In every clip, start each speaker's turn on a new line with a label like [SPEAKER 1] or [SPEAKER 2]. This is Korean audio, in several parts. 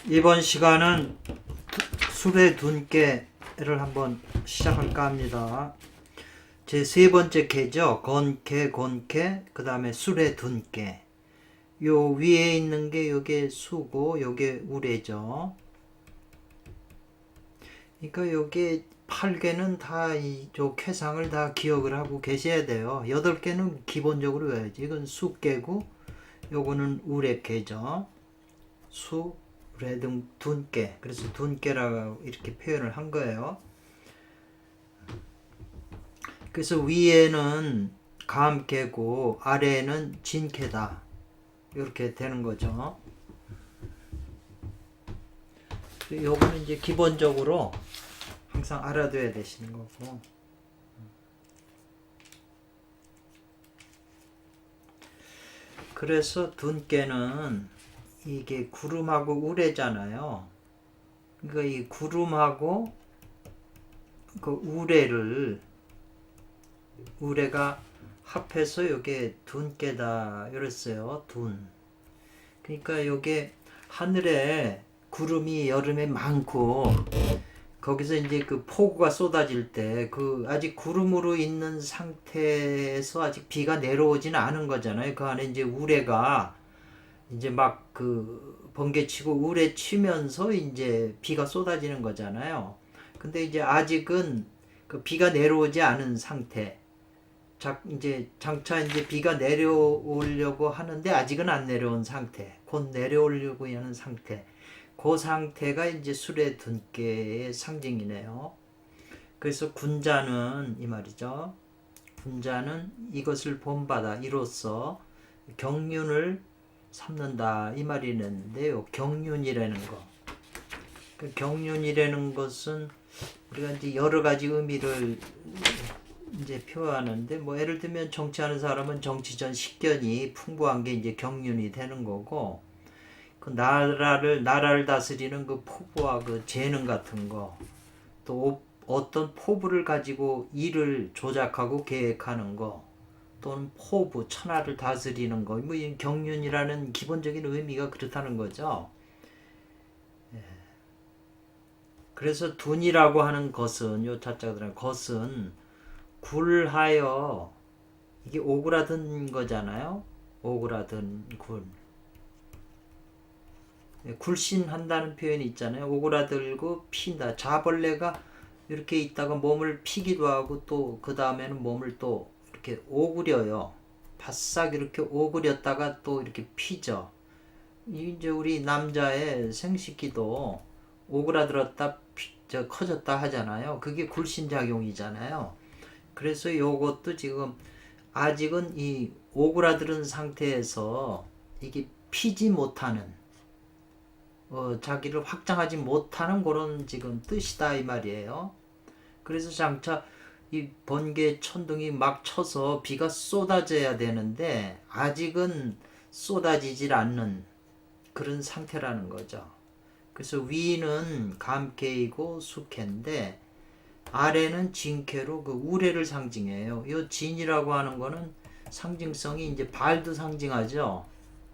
[SPEAKER 1] 이번 시간은 술의 둔께를 한번 시작할까 합니다. 제 세 번째 개죠. 건개, 곤개, 그 다음에 술의 둔께. 요 위에 있는 게 요게 수고, 요게 우래죠. 그러니까 요게 8개는 다 이저 쾌상을 다 기억을 하고 계셔야 돼요. 8개는 기본적으로 외워야지. 이건 수개고, 요거는 우래개죠. 수, 래등 둔께. 그래서 둔께라고 이렇게 표현을 한 거예요. 그래서 위에는 감개고 아래에는 진개다. 이렇게 되는 거죠. 요거는 이제 기본적으로 항상 알아둬야 되시는 거고. 그래서 둔께는 이게 구름하고 우래잖아요. 그러니까 이 구름하고 그 우래가 합해서 요게 둔께다 이랬어요. 둔. 그러니까 요게 하늘에 구름이 여름에 많고 거기서 이제 그 폭우가 쏟아질 때 그 아직 구름으로 있는 상태에서 아직 비가 내려오지는 않은 거잖아요. 그 안에 이제 우레가 이제 막 그 번개치고 우레 치면서 이제 비가 쏟아지는 거잖아요. 근데 이제 아직은 그 비가 내려오지 않은 상태. 이제 장차 이제 비가 내려오려고 하는데 아직은 안 내려온 상태. 곧 내려오려고 하는 상태. 그 상태가 이제 술의 둔께의 상징이네요. 그래서 군자는 이 말이죠. 군자는 이것을 본받아 이로써 경륜을 삼는다 이 말이 있는데요. 경륜이라는 거. 그 경륜이라는 것은 우리가 이제 여러 가지 의미를 이제 표현하는데 뭐 예를 들면 정치하는 사람은 정치전 식견이 풍부한 게 이제 경륜이 되는 거고 그 나라를 다스리는 그 포부와 그 재능 같은 거, 또 어떤 포부를 가지고 일을 조작하고 계획하는 거, 또는 포부, 천하를 다스리는 거, 뭐 이 경륜이라는 기본적인 의미가 그렇다는 거죠. 그래서 둔이라고 하는 것은 요 자자가 들어간 것은 굴하여 이게 오그라든 거잖아요. 오그라든 굴. 굴신한다는 표현이 있잖아요. 오그라들고 핀다. 자벌레가 이렇게 있다가 몸을 피기도 하고 또 그 다음에는 몸을 또 이렇게 오그려요. 바싹 이렇게 오그렸다가 또 이렇게 피죠. 이제 우리 남자의 생식기도 오그라들었다 커졌다 하잖아요. 그게 굴신작용이잖아요. 그래서 요것도 지금 아직은 이 오그라드는 상태에서 이게 피지 못하는 자기를 확장하지 못하는 그런 지금 뜻이다 이 말이에요. 그래서 장차 이 번개 천둥이 막 쳐서 비가 쏟아져야 되는데 아직은 쏟아지질 않는 그런 상태라는 거죠. 그래서 위는 감개이고 숙해인데 아래는 진개로 그 우레를 상징해요. 이 진이라고 하는 거는 상징성이 이제 발도 상징하죠.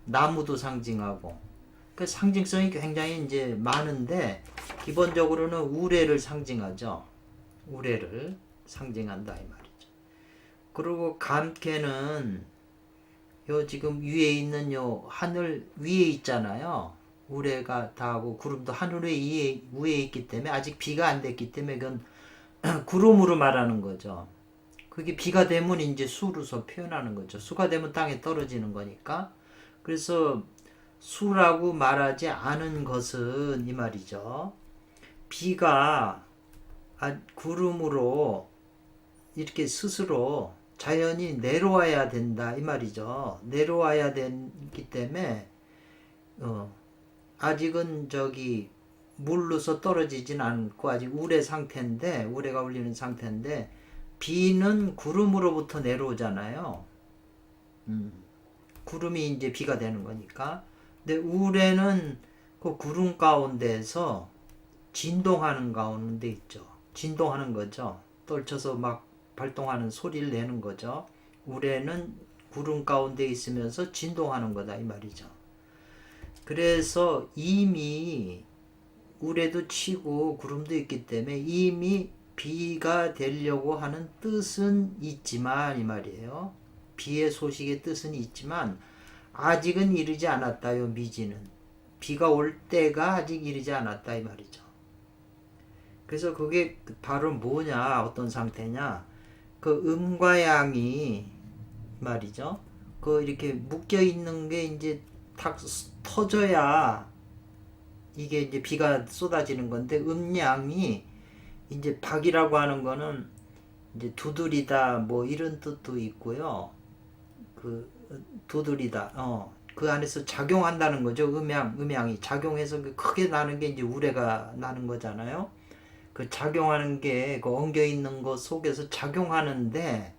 [SPEAKER 1] 나무도 상징하고. 그 상징성이 굉장히 이제 많은데 기본적으로는 우레를 상징하죠. 우레를 상징한다 이 말이죠. 그리고 감개는 요 지금 위에 있는 요 하늘 위에 있잖아요. 우레가 다하고 구름도 하늘 위에 있기 때문에 아직 비가 안 됐기 때문에 그건 구름으로 말하는 거죠. 그게 비가 되면 이제 수로서 표현하는 거죠. 수가 되면 땅에 떨어지는 거니까. 그래서 수라고 말하지 않은 것은 이 말이죠. 비가 구름으로 이렇게 스스로 자연이 내려와야 된다 이 말이죠. 내려와야 되기 때문에 아직은 저기 물로서 떨어지진 않고 아직 우레 상태인데 우레가 울리는 상태인데 비는 구름으로부터 내려오잖아요. 구름이 이제 비가 되는 거니까. 근데 우레는 그 구름 가운데에서 진동하는 가운데 있죠. 진동하는 거죠. 떨쳐서 막 발동하는 소리를 내는 거죠. 우레는 구름 가운데 있으면서 진동하는 거다 이 말이죠. 그래서 이미 우레도 치고 구름도 있기 때문에 이미 비가 되려고 하는 뜻은 있지만 이 말이에요. 비의 소식의 뜻은 있지만 아직은 이르지 않았다. 요 미지는 비가 올 때가 아직 이르지 않았다 이 말이죠. 그래서 그게 바로 뭐냐, 어떤 상태냐, 그 음과 양이 말이죠. 그 이렇게 묶여 있는 게 이제 탁 터져야 이게 이제 비가 쏟아지는 건데, 음양이 이제 박이라고 하는 거는 이제 두드리다 뭐 이런 뜻도 있고요. 그 두드리다 그 안에서 작용한다는 거죠. 음양이 작용해서 크게 나는 게 이제 우레가 나는 거잖아요. 그 작용하는 게 그 엉겨 있는 것 속에서 작용하는데,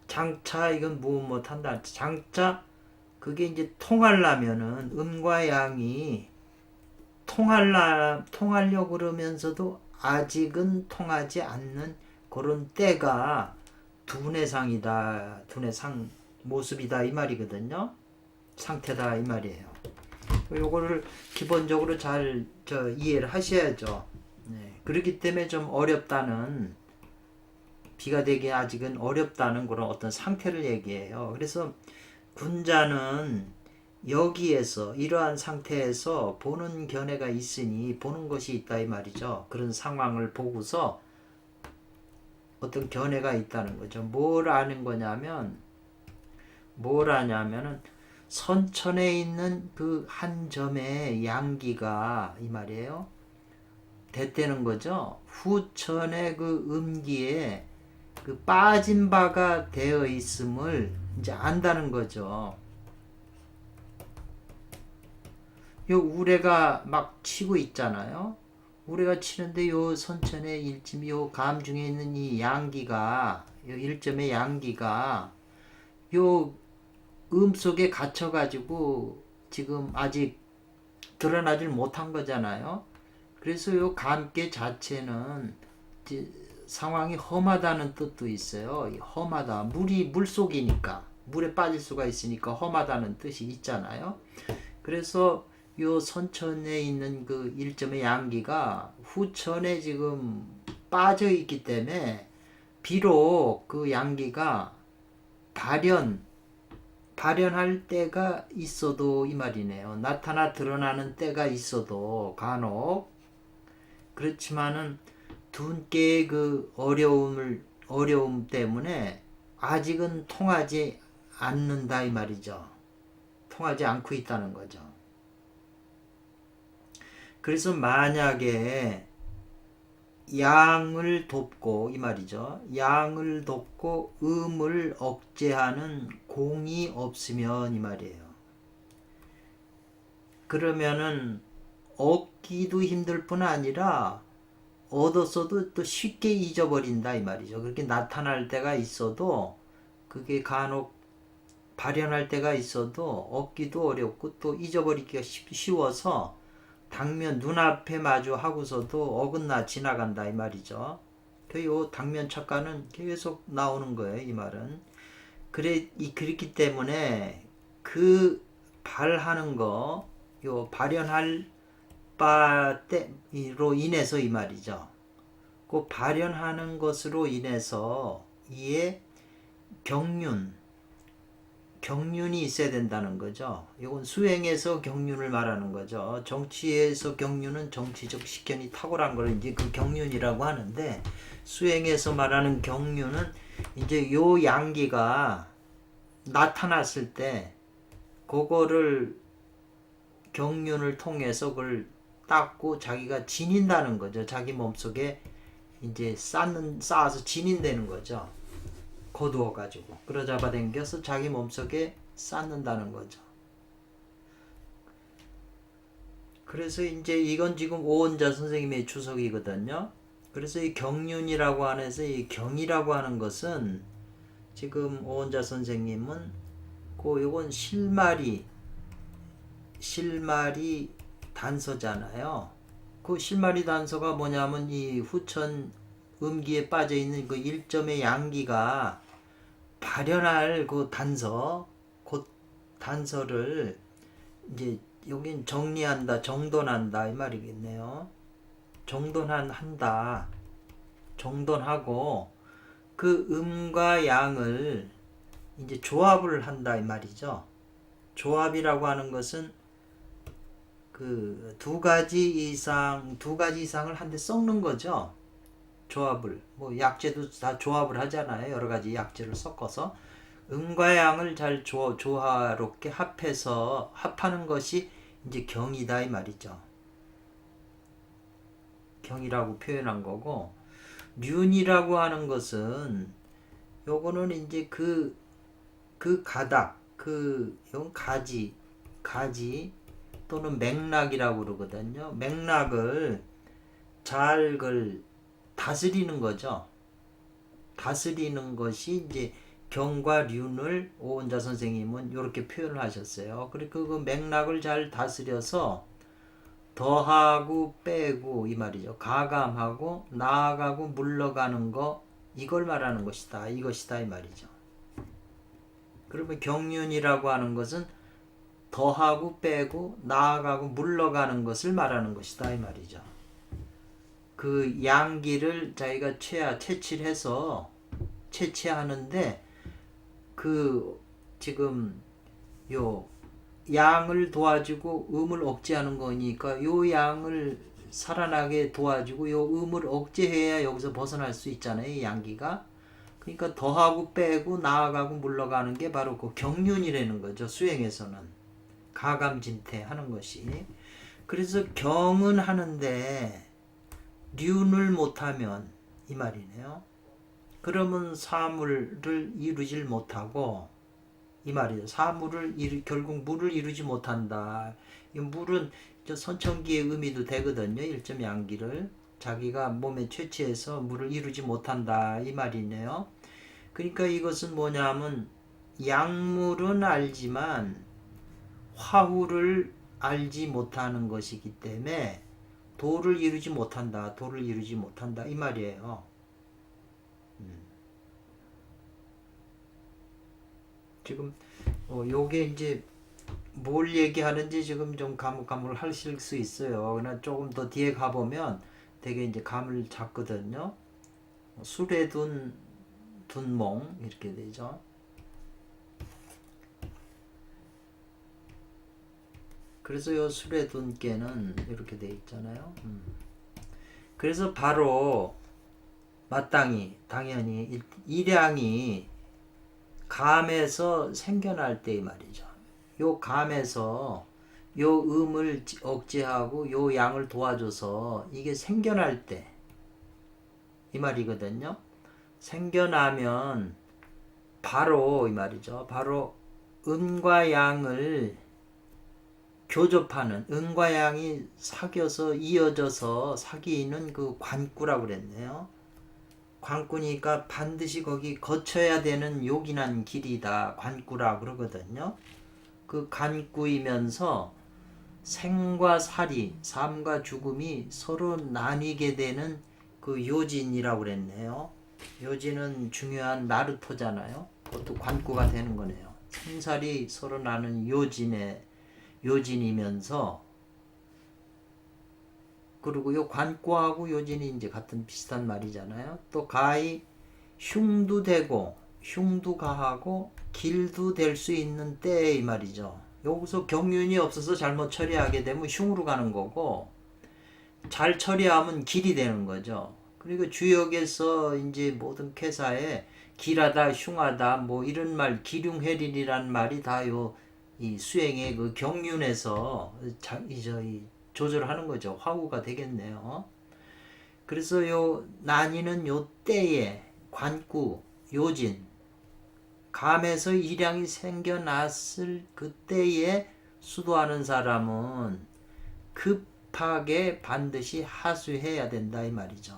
[SPEAKER 1] 장차 이건 못한다. 장차 그게 이제 통하려면은 음과 양이 통하려고 그러면서도 아직은 통하지 않는 그런 때가 두뇌상이다. 두뇌상 모습이다 이 말이거든요. 상태다 이 말이에요. 요거를 기본적으로 잘 이해를 하셔야죠. 네. 그렇기 때문에 좀 어렵다는, 비가 되기 아직은 어렵다는 그런 어떤 상태를 얘기해요. 그래서 군자는 여기에서 이러한 상태에서 보는 견해가 있으니 보는 것이 있다 이 말이죠. 그런 상황을 보고서 어떤 견해가 있다는 거죠. 뭘 아는 거냐면, 뭘 아냐면은 선천에 있는 그 한 점의 양기가 이 말이에요. 됐다는 거죠. 후천의 그 음기에 그 빠진 바가 되어 있음을 이제 안다는 거죠. 요 우레가 막 치고 있잖아요. 우레가 치는데 요 선천의 일점, 요 감 중에 있는 이 양기가, 요 일점의 양기가 요 음 속에 갇혀가지고 지금 아직 드러나질 못한 거잖아요. 그래서 요 감개 자체는 상황이 험하다는 뜻도 있어요. 험하다. 물 속이니까, 물에 빠질 수가 있으니까 험하다는 뜻이 있잖아요. 그래서 요 선천에 있는 그 일점의 양기가 후천에 지금 빠져 있기 때문에 비록 그 양기가 발현할 때가 있어도 이 말이네요. 나타나 드러나는 때가 있어도 간혹, 그렇지만은 둔께의 그 어려움 때문에 아직은 통하지 않는다 이 말이죠. 통하지 않고 있다는 거죠. 그래서 만약에 양을 돕고 이 말이죠. 양을 돕고 음을 억제하는 공이 없으면 이 말이에요. 그러면은 얻기도 힘들 뿐 아니라 얻었어도 또 쉽게 잊어버린다 이 말이죠. 그렇게 나타날 때가 있어도, 그게 간혹 발현할 때가 있어도 얻기도 어렵고 또 잊어버리기가 쉬워서 당면 눈앞에 마주 하고서도 어긋나 지나간다 이 말이죠. 요 당면 착각은 계속 나오는 거예요. 이 말은 그렇기 때문에 그 발하는 거, 요 발현할 바로 인해서 이 말이죠. 그 발현하는 것으로 인해서 이에 경륜이 있어야 된다는 거죠. 이건 수행에서 경륜을 말하는 거죠. 정치에서 경륜은 정치적 식견이 탁월한 걸 이제 그 경륜이라고 하는데, 수행에서 말하는 경륜은 이제 요 양기가 나타났을 때 그거를 경륜을 통해서 그걸 닦고 자기가 지닌다는 거죠. 자기 몸속에 이제 쌓아서 지닌다는 거죠. 거두어 가지고 끌어잡아 당겨서 자기 몸속에 쌓는다는 거죠. 그래서 이제 이건 지금 오은자 선생님의 주석이거든요. 그래서 이 경륜이라고 하면서 이 경이라고 하는 것은 지금 오은자 선생님은 요건 실마리 단서잖아요. 그 실마리 단서가 뭐냐면 이 후천 음기에 빠져 있는 그 일점의 양기가 발현할 그 단서를 이제 여긴 정리한다, 정돈한다 이 말이겠네요. 정돈한다, 정돈하고 그 음과 양을 이제 조합을 한다 이 말이죠. 조합이라고 하는 것은 그 두 가지 이상을 한데 섞는 거죠. 조합을 뭐 약재도 다 조합을 하잖아요. 여러 가지 약재를 섞어서 음과 양을 잘 조화롭게 합해서 합하는 것이 이제 경이다 이 말이죠. 경이라고 표현한 거고, 륜이라고 하는 것은 요거는 이제 그 가닥, 요 가지 또는 맥락이라고 그러거든요. 맥락을 잘 그걸 다스리는 거죠. 다스리는 것이 이제 경과 륜을 오은자 선생님은 이렇게 표현을 하셨어요. 그리고 그 맥락을 잘 다스려서 더하고 빼고 이 말이죠. 가감하고 나아가고 물러가는 거, 이걸 말하는 것이다. 이것이다 이 말이죠. 그러면 경륜이라고 하는 것은 더하고 빼고 나아가고 물러가는 것을 말하는 것이다 이 말이죠. 그 양기를 자기가 채취해서 채취하는데 그 지금 요 양을 도와주고 음을 억제하는 거니까 요 양을 살아나게 도와주고 요 음을 억제해야 여기서 벗어날 수 있잖아요. 이 양기가. 그러니까 더하고 빼고 나아가고 물러가는 게 바로 그 경륜이라는 거죠. 수행에서는 가감진태 하는 것이. 그래서 경은 하는데 륜을 못하면 이 말이네요. 그러면 사물을 이루질 못하고 이 말이죠. 결국 물을 이루지 못한다. 이 물은 선천기의 의미도 되거든요. 일점 양기를 자기가 몸에 채취해서 물을 이루지 못한다 이 말이네요. 그러니까 이것은 뭐냐면 약물은 알지만 화후를 알지 못하는 것이기 때문에 도를 이루지 못한다 이 말이에요. 지금 요게 이제 뭘 얘기하는지 지금 좀 가물가물 하실 수 있어요. 그러나 조금 더 뒤에 가보면 되게 이제 감을 잡거든요. 술에 둔몽 이렇게 되죠. 그래서 요 술에 둔 깨는 이렇게 돼 있잖아요. 그래서 바로 마땅히 당연히 일양이 감에서 생겨날 때 말이죠. 요 감에서 요 음을 억제하고 요 양을 도와줘서 이게 생겨날 때 이 말이거든요. 생겨나면 바로 이 말이죠. 바로 음과 양을 교접하는, 음과 양이 사귀어서 이어져서 사귀는 그 관구라고 그랬네요. 관구니까 반드시 거기 거쳐야 되는 요긴한 길이다. 관구라 그러거든요. 그 관구이면서 생과 살이, 삶과 죽음이 서로 나뉘게 되는 그 요진이라고 그랬네요. 요진은 중요한 나루토잖아요. 그것도 관구가 되는 거네요. 생살이 서로 나는 요진이면서, 그리고 요 관구하고 요진이 이제 같은 비슷한 말이잖아요. 또 가히 흉도 되고 흉도 가하고 길도 될 수 있는 때 이 말이죠. 여기서 경륜이 없어서 잘못 처리하게 되면 흉으로 가는 거고, 잘 처리하면 길이 되는 거죠. 그리고 주역에서 이제 모든 캐사에 길하다, 흉하다, 뭐 이런 말, 기륭해린이란 말이 다 이 수행의 그 경륜에서 조절하는 거죠. 화우가 되겠네요. 그래서 요 난이는 요 때에 관구, 요진, 감에서 일양이 생겨났을 그때에 수도하는 사람은 급하게 반드시 하수해야 된다 이 말이죠.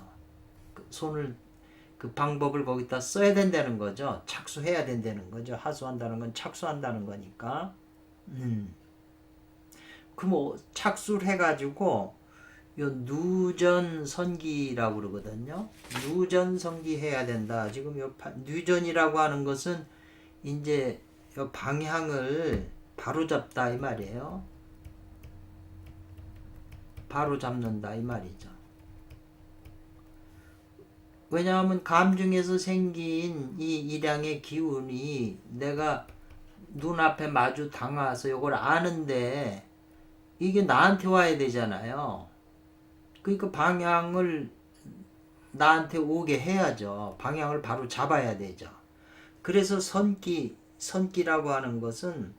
[SPEAKER 1] 그 방법을 거기다 써야 된다는 거죠. 착수해야 된다는 거죠. 하수한다는 건 착수한다는 거니까. 그뭐 착수를 해가지고 요 누전선기라고 그러거든요. 누전선기 해야 된다. 지금 요 누전이라고 하는 것은 이제 요 방향을 바로잡다 이 말이에요. 바로 잡는다 이 말이죠. 왜냐하면 감중에서 생긴 이 일양의 기운이 내가 눈앞에 마주 당와서 이걸 아는데 이게 나한테 와야 되잖아요. 그러니까 방향을 나한테 오게 해야죠. 방향을 바로 잡아야 되죠. 그래서 선기라고 하는 것은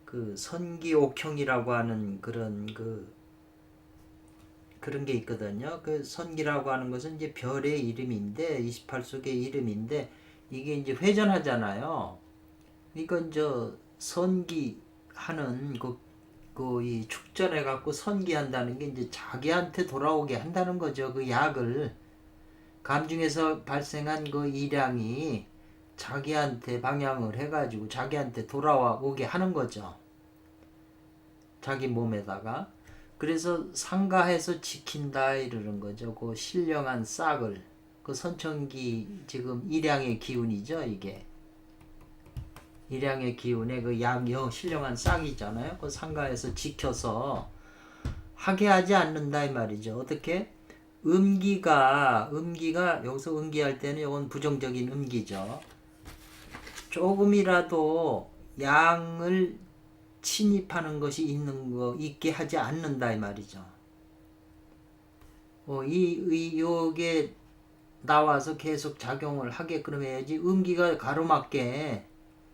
[SPEAKER 1] 그 선기옥형이라고 하는 그런 게 있거든요. 그 선기라고 하는 것은 이제 별의 이름인데 28속의 이름인데 이게 이제 회전하잖아요. 그러니까 이제 선기하는 이 축전해 갖고 선기한다는 게 이제 자기한테 돌아오게 한다는 거죠. 그 약을 감중에서 발생한 그 일양이 자기한테 방향을 해가지고 자기한테 돌아오게 하는 거죠. 자기 몸에다가. 그래서 상가해서 지킨다 이러는 거죠. 그 신령한 싹을 그 선천기 지금 일양의 기운이죠. 이게 일양의 기운에 그 양영 신령한 싹이잖아요. 그 상가해서 지켜서 하게 하지 않는다 이 말이죠. 어떻게? 음기가 여기서 음기할 때는 이건 부정적인 음기죠. 조금이라도 양을 침입하는 것이 있게 하지 않는다 이 말이죠. 이 의욕에 나와서 계속 작용을 하게끔 해야지 음기가 가로막게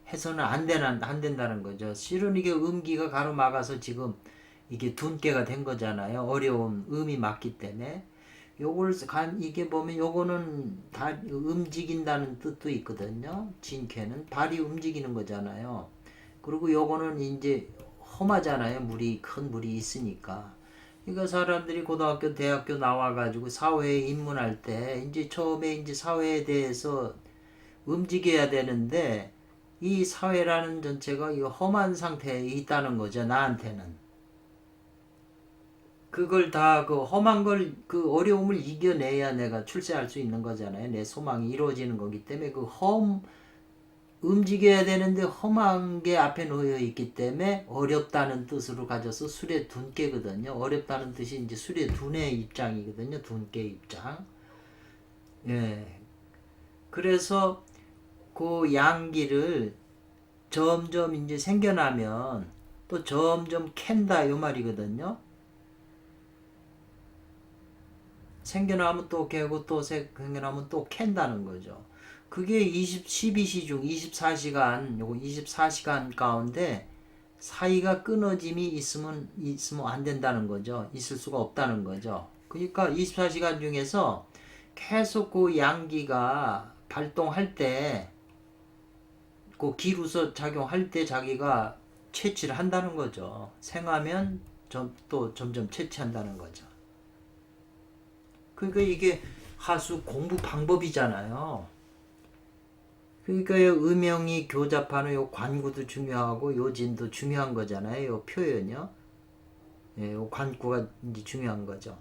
[SPEAKER 1] 해서는 안 된다는 거죠. 실은 이게 음기가 가로막아서 지금 이게 둔께가 된 거잖아요. 어려운 음이 맞기 때문에. 이게 보면 요거는 다 움직인다는 뜻도 있거든요. 진쾌는 발이 움직이는 거잖아요. 그리고 요거는 이제 험하잖아요. 큰 물이 있으니까. 그러니까 사람들이 고등학교, 대학교 나와가지고 사회에 입문할 때 이제 처음에 이제 사회에 대해서 움직여야 되는데 이 사회라는 전체가 이 험한 상태에 있다는 거죠. 나한테는. 그걸 다 그 험한 걸 그 어려움을 이겨내야 내가 출세할 수 있는 거잖아요. 내 소망이 이루어지는 거기 때문에 움직여야 되는데 험한 게 앞에 놓여 있기 때문에 어렵다는 뜻으로 가져서 술의 둔께거든요. 어렵다는 뜻이 이제 술의 둔의 입장이거든요. 둔께 입장. 예. 그래서 그 양기를 점점 이제 생겨나면 또 점점 캔다 요 말이거든요. 생겨나면 또 깨고 또 생겨나면 또 캔다는 거죠. 그게 12시 중 24시간 요거 24시간 가운데 사이가 끊어짐이 있으면 안 된다는 거죠. 있을 수가 없다는 거죠. 그러니까 24시간 중에서 계속 그 양기가 발동할 때 그 기루서 작용할 때 자기가 채취를 한다는 거죠. 생하면 또 점점 채취한다는 거죠. 그러니까 이게 하수 공부 방법이잖아요. 그러니까 음영이 교잡하는 요 관구도 중요하고 요 진도 중요한 거잖아요. 요 표현이요. 예, 요 관구가 이제 중요한 거죠.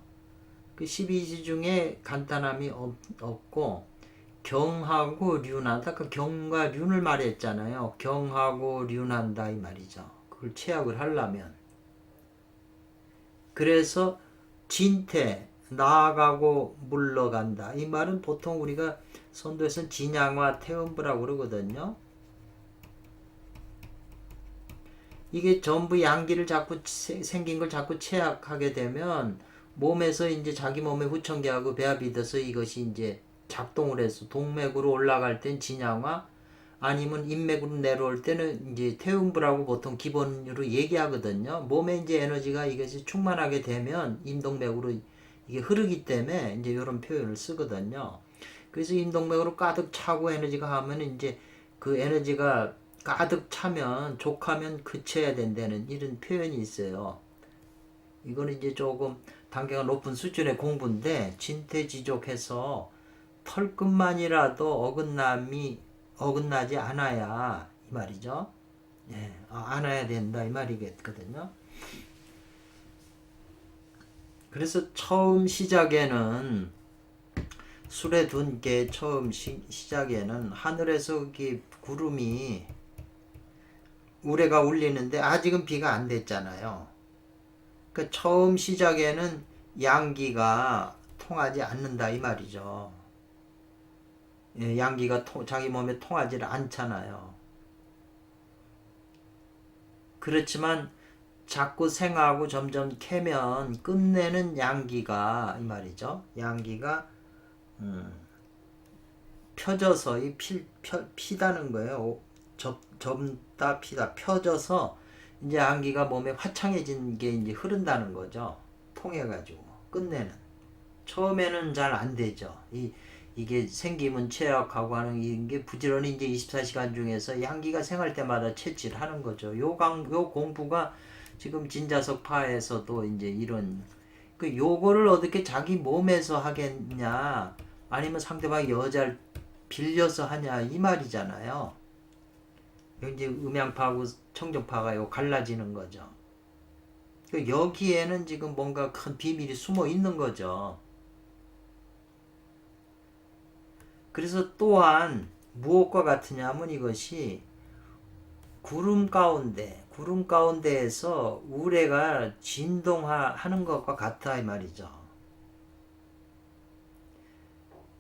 [SPEAKER 1] 그 12지 중에 간단함이 없고 경하고 륜하다. 그 경과 륜을 말했잖아요. 경하고 륜한다 이 말이죠. 그걸 체약을 하려면. 그래서 진태 나아가고 물러간다. 이 말은 보통 우리가 선도에서는 진양화 태음부라고 그러거든요. 이게 전부 양기를 자꾸 생긴 걸 자꾸 체약하게 되면 몸에서 이제 자기 몸의 후천기하고 배합이 돼서 이것이 이제 작동을 해서 동맥으로 올라갈 땐 진양화 아니면 인맥으로 내려올 때는 이제 태음부라고 보통 기본으로 얘기하거든요. 몸에 이제 에너지가 이것이 충만하게 되면 인동맥으로 이게 흐르기 때문에 이제 이런 표현을 쓰거든요. 그래서 인동맥으로 가득 차고 에너지가 하면 이제 그 에너지가 가득 차면 족하면 그쳐야 된다는 이런 표현이 있어요. 이거는 이제 조금 단계가 높은 수준의 공부인데 진퇴지족해서 털끝만이라도 어긋나지 않아야 이 말이죠. 예, 안아야 된다 이 말이겠거든요. 그래서 처음 시작에는 술에 둔 게 처음 시작에는 하늘에서 구름이 우레가 울리는데 아직은 비가 안 됐잖아요. 그 처음 시작에는 양기가 통하지 않는다 이 말이죠. 예, 양기가 자기 몸에 통하지 않잖아요. 그렇지만 자꾸 생하고 점점 캐면 끝내는 양기가 이 말이죠. 양기가 펴져서 피다는 거예요. 접다 피다 펴져서 이제 양기가 몸에 화창해진 게 이제 흐른다는 거죠. 통해가지고 끝내는. 처음에는 잘 안 되죠. 이게 생기면 체약하고 하는 게 부지런히 이제 24시간 중에서 양기가 생할 때마다 채취를 하는 거죠. 요 공부가 지금 진자석파에서도 이제 이런 요거를 어떻게 자기 몸에서 하겠냐 아니면 상대방 여자를 빌려서 하냐 이 말이잖아요. 이제 음양파하고 청정파가 요 갈라지는 거죠. 여기에는 지금 뭔가 큰 비밀이 숨어 있는 거죠. 그래서 또한 무엇과 같으냐면 이것이 구름 가운데에서 우레가 진동하는 것과 같다 이 말이죠.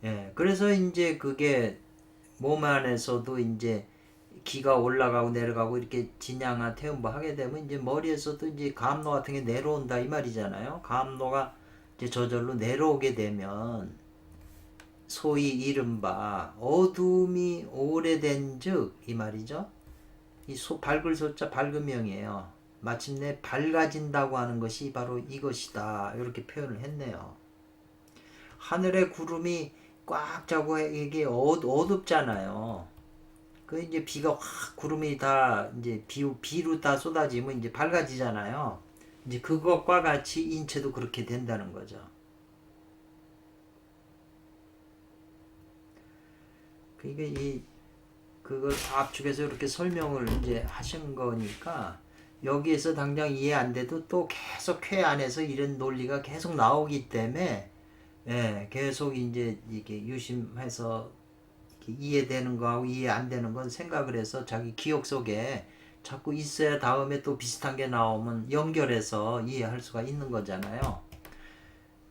[SPEAKER 1] 예, 그래서 이제 그게 몸 안에서도 이제 기가 올라가고 내려가고 이렇게 진양화 태음부 하게 되면 이제 머리에서도 이제 감로 같은 게 내려온다 이 말이잖아요. 감로가 이제 저절로 내려오게 되면 소위 이른바 어둠이 오래된즉 이 말이죠. 이 밝을 소자 밝음명이에요. 마침내 밝아진다고 하는 것이 바로 이것이다 이렇게 표현을 했네요. 하늘의 구름이 꽉 차고 이게 어둡잖아요. 그 이제 비가 확 구름이 다 이제 비로 다 쏟아지면 이제 밝아지잖아요. 이제 그것과 같이 인체도 그렇게 된다는 거죠. 그러니까 그걸 압축해서 이렇게 설명을 이제 하신 거니까 여기에서 당장 이해 안 돼도 또 계속 쾌 안에서 이런 논리가 계속 나오기 때문에 예, 계속 이제 이게 유심해서 이렇게 이해되는 거하고 이해 안 되는 건 생각을 해서 자기 기억 속에 자꾸 있어야 다음에 또 비슷한 게 나오면 연결해서 이해할 수가 있는 거잖아요.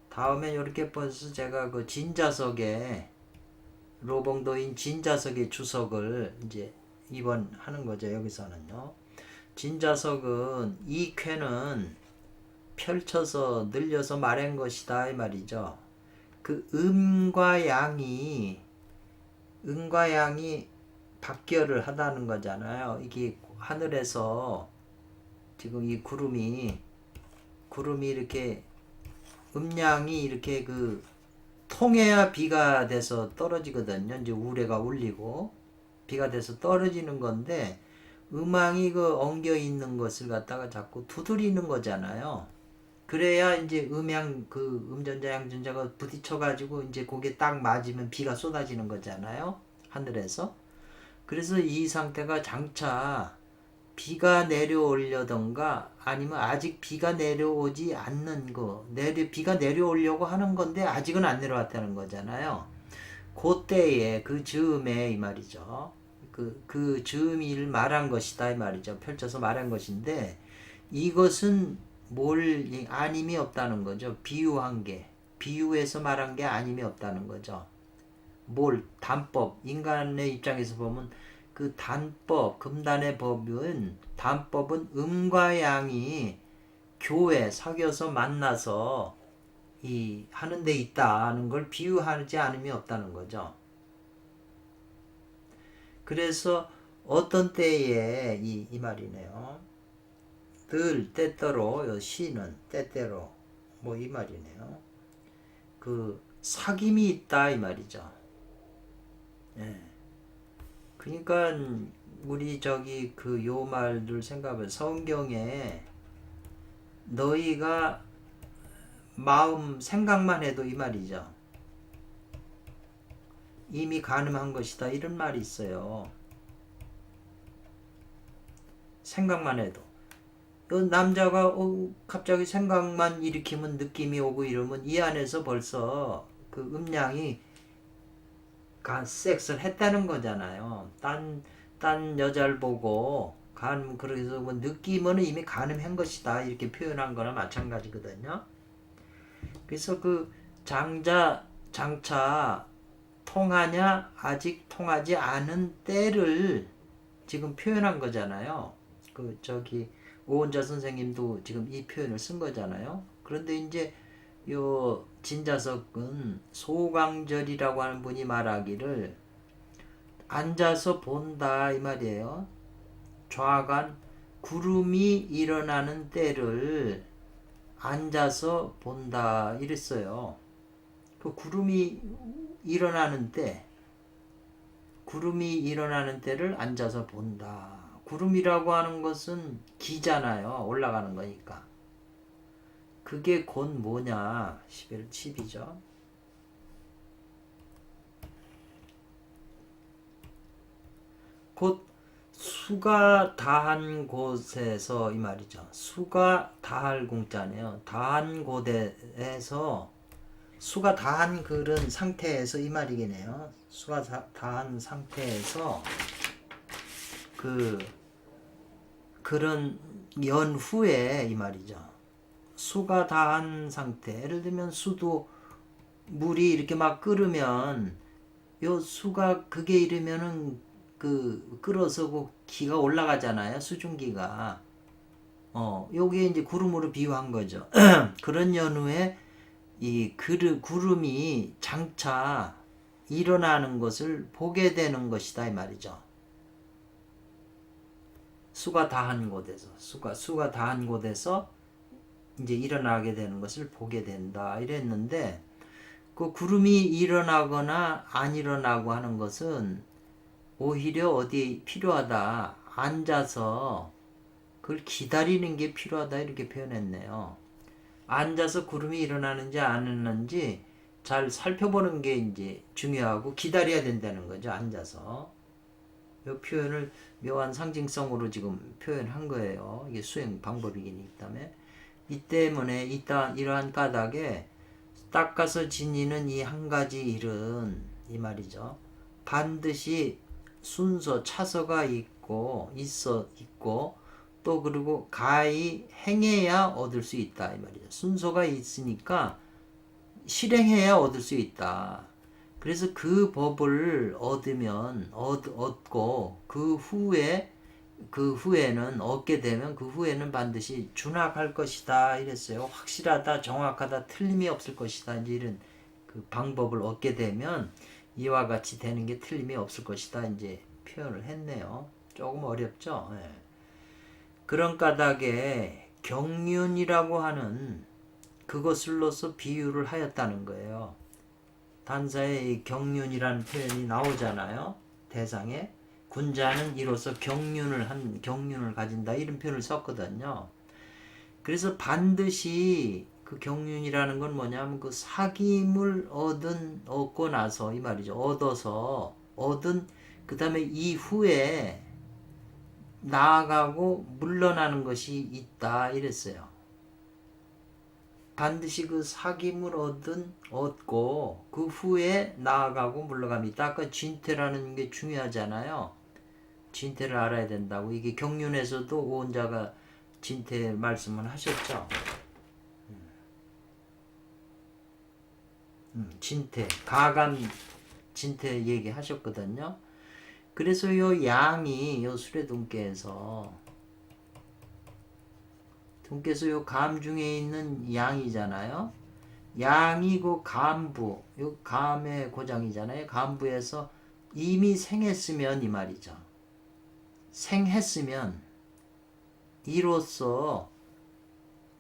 [SPEAKER 1] 다음에 이렇게 벌써 제가 그 진자석에 로봉도인 진자석의 주석을 이제 이번 하는 거죠. 여기서는요. 진자석은 이 쾌는 펼쳐서 늘려서 말한 것이다 이 말이죠. 그 음과 양이 박결을 하다는 거잖아요. 이게 하늘에서 지금 이 구름이 이렇게 음양이 이렇게 그 통해야 비가 돼서 떨어지거든요. 이제 우레가 울리고 비가 돼서 떨어지는 건데 음양이 그 엉겨 있는 것을 갖다가 자꾸 두드리는 거잖아요. 그래야 이제 그 음전자 양전자가 부딪혀 가지고 이제 거기에 딱 맞으면 비가 쏟아지는 거잖아요. 하늘에서. 그래서 이 상태가 장차 비가 내려오려던가 아니면 아직 비가 내려오지 않는 비가 내려오려고 하는 건데 아직은 안 내려왔다는 거잖아요. 그때에 그 즈음에 이 말이죠. 그 즈음을 말한 것이다 이 말이죠. 펼쳐서 말한 것인데 이것은 아님이 없다는 거죠. 비유한 게. 비유해서 말한 게 아님이 없다는 거죠. 단법. 인간의 입장에서 보면 그 단법, 금단의 단법은 음과 양이 사귀어서 만나서 하는 데 있다는 걸 비유하지 않음이 없다는 거죠. 그래서 어떤 때에 이 말이네요. 때때로 시는 때때로 이 말이네요. 그 사귐이 있다 이 말이죠. 예. 그러니까 우리 요 말들 생각하면 성경에 너희가 마음 생각만 해도 이 말이죠. 이미 가늠한 것이다 이런 말이 있어요. 생각만 해도. 남자가 갑자기 생각만 일으키면 느낌이 오고 이러면 이 안에서 벌써 그 음양이 섹스를 했다는 거잖아요. 딴 여자를 보고 그래서 뭐 느낌은 이미 가늠한 것이다 이렇게 표현한 거나 마찬가지거든요. 그래서 그 장차 통하냐 아직 통하지 않은 때를 지금 표현한 거잖아요. 그 저기 오은자 선생님도 지금 이 표현을 쓴 거잖아요. 그런데 이제 요 진자석은 소광절이라고 하는 분이 말하기를 앉아서 본다 이 말이에요. 좌간 구름이 일어나는 때를 앉아서 본다 이랬어요. 그 구름이 일어나는 때를 앉아서 본다. 구름이라고 하는 것은 기잖아요. 올라가는 거니까. 그게 곧 뭐냐? 10이죠. 곧 수가 다한 곳에서 이 말이죠. 수가 다할 공자네요. 다한 곳에서 수가 다한 그런 상태에서 이 말이겠네요. 수가 다한 상태에서 그런 연후에 이 말이죠. 수가 다한 상태. 예를 들면 수도 물이 이렇게 막 끓으면 요 수가 그게 이르면은 끓어서 그 기가 올라가잖아요. 수증기가. 요게 이제 구름으로 비유한 거죠. 그런 연후에 이 구름이 장차 일어나는 것을 보게 되는 것이다 이 말이죠. 수가 다한 곳에서 수가 다한 곳에서 이제 일어나게 되는 것을 보게 된다 이랬는데 그 구름이 일어나거나 안 일어나고 하는 것은 오히려 어디 필요하다 앉아서 그걸 기다리는 게 필요하다 이렇게 표현했네요. 앉아서 구름이 일어나는지 안 일어나는지 잘 살펴보는 게 이제 중요하고 기다려야 된다는 거죠. 앉아서. 이 표현을 묘한 상징성으로 지금 표현한 거예요. 이게 수행 방법이기 때문에. 이 때문에 이러한 까닭에 닦아서 지니는 이 한 가지 일은 이 말이죠. 반드시 순서 차서가 있고 또 그리고 가히 행해야 얻을 수 있다 이 말이죠. 순서가 있으니까 실행해야 얻을 수 있다. 그래서 그 법을 얻고 그 후에는 얻게 되면 그 후에는 반드시 준학할 것이다 이랬어요. 확실하다, 정확하다, 틀림이 없을 것이다 이제 이런 그 방법을 얻게 되면 이와 같이 되는 게 틀림이 없을 것이다 이제 표현을 했네요. 조금 어렵죠. 네. 그런 까닭에 경륜이라고 하는 그것을로서 비유를 하였다는 거예요. 단사에 경륜이라는 표현이 나오잖아요. 대상에 군자는 이로써 경륜을 가진다 이런 표현을 썼거든요. 그래서 반드시 그 경륜이라는 건 뭐냐면 그 사귐을 얻고 나서 이 말이죠. 얻은 그 다음에 이후에 나아가고 물러나는 것이 있다 이랬어요. 반드시 그 사귐을 얻고 그 후에 나아가고 물러감이 있다. 아까 진퇴라는 게 중요하잖아요. 진퇴를 알아야 된다고. 이게 경륜에서도 오은자가 진퇴 말씀을 하셨죠. 진퇴, 가감 진퇴 얘기하셨거든요. 그래서 요 양이 요 수레동께에서 요 감 중에 있는 양이잖아요. 양이 그 감부, 요 감의 고장이잖아요. 감부에서 이미 생했으면 이 말이죠. 생했으면 이로써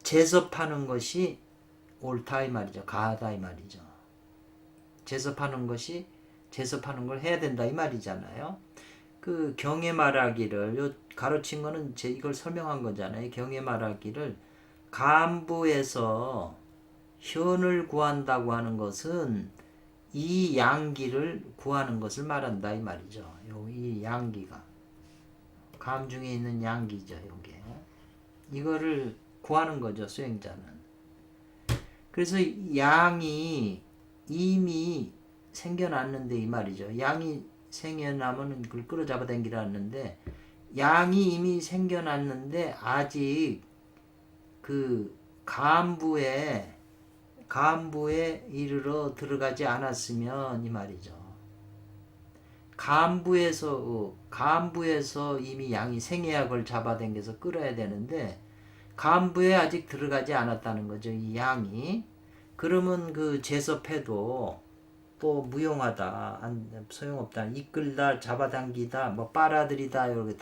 [SPEAKER 1] 제섭하는 것이 옳다 이 말이죠. 가하다 이 말이죠. 제섭하는 걸 해야 된다 이 말이잖아요. 그 경에 말하기를 요 가르친 거는 이걸 설명한 거잖아요. 경에 말하기를 간부에서 현을 구한다고 하는 것은 이 양기를 구하는 것을 말한다 이 말이죠. 이 양기가 감 중에 있는 양기죠. 요게 이거를 구하는 거죠. 수행자는. 그래서 양이 이미 생겨났는데 이 말이죠. 양이 생겨나면 그걸 끌어잡아 당기라는데 양이 이미 생겨났는데 아직 그 간부에 이르러 들어가지 않았으면 이 말이죠. 간부에서 이미 양이 생애약을 잡아당겨서 끌어야 되는데 간부에 아직 들어가지 않았다는 거죠. 이 양이. 그러면 그 제섭해도 또 무용하다, 소용없다, 이끌다, 잡아당기다, 뭐 빨아들이다, 이렇게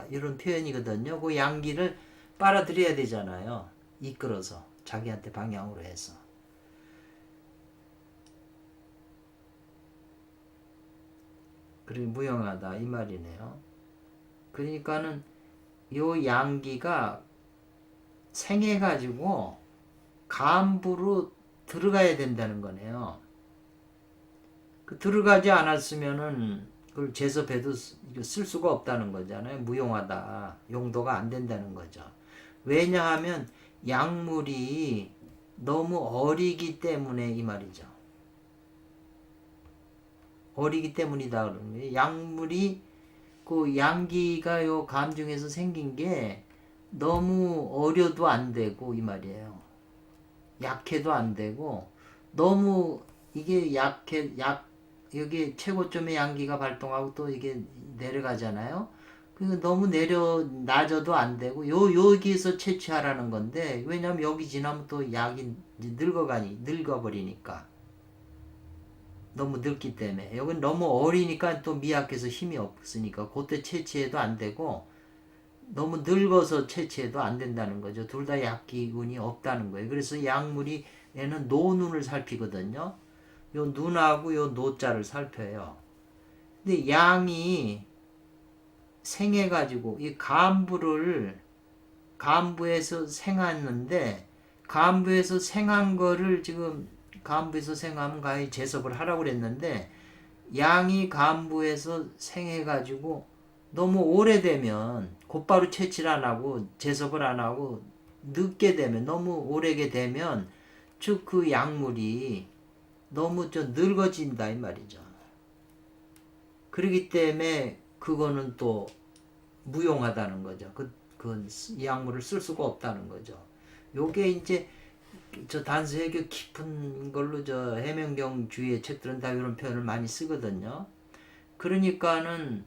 [SPEAKER 1] 이런 표현이거든요. 그 양기를 빨아들여야 되잖아요. 이끌어서 자기한테 방향으로 해서. 그리고 무용하다 이 말이네요. 그러니까는 요 양기가 생해가지고 간부로 들어가야 된다는 거네요. 그 들어가지 않았으면은 그걸 제섭해도 쓸 수가 없다는 거잖아요. 무용하다. 용도가 안 된다는 거죠. 왜냐하면 약물이 너무 어리기 때문에 이 말이죠. 어리기 때문이다 그러는 거예요. 약물이 그 양기가 요 감중에서 생긴 게 너무 어려도 안 되고 이 말이에요. 약해도 안 되고 너무 이게 여기 최고점의 양기가 발동하고 또 이게 내려가잖아요. 그 너무 낮아도 안 되고 여기에서 채취하라는 건데 왜냐면 여기 지나면 또 약이 늙어버리니까 너무 늙기 때문에 여긴 너무 어리니까 또 미약해서 힘이 없으니까 그때 채취해도 안 되고 너무 늙어서 채취해도 안 된다는 거죠. 둘 다 약기운이 없다는 거예요. 그래서 약물이 얘는 노눈을 살피거든요. 요 눈하고 요 노자를 살펴요. 근데 양이 생해가지고 이 간부에서 생했는데 간부에서 생한 거를 지금 간부에서 생하면 가히 제섭을 하라고 그랬는데 양이 간부에서 생해가지고 너무 오래되면 곧바로 채취를 안 하고 제섭을 안 하고 늦게 되면 너무 오래게 되면 즉 그 약물이 너무 좀 늙어진다 이 말이죠. 그렇기 때문에 그거는 또 무용하다는 거죠. 이 약물을 쓸 수가 없다는 거죠. 요게 이제 저 단서해교 깊은 걸로 저 해명경 주위의 책들은 다 이런 표현을 많이 쓰거든요. 그러니까는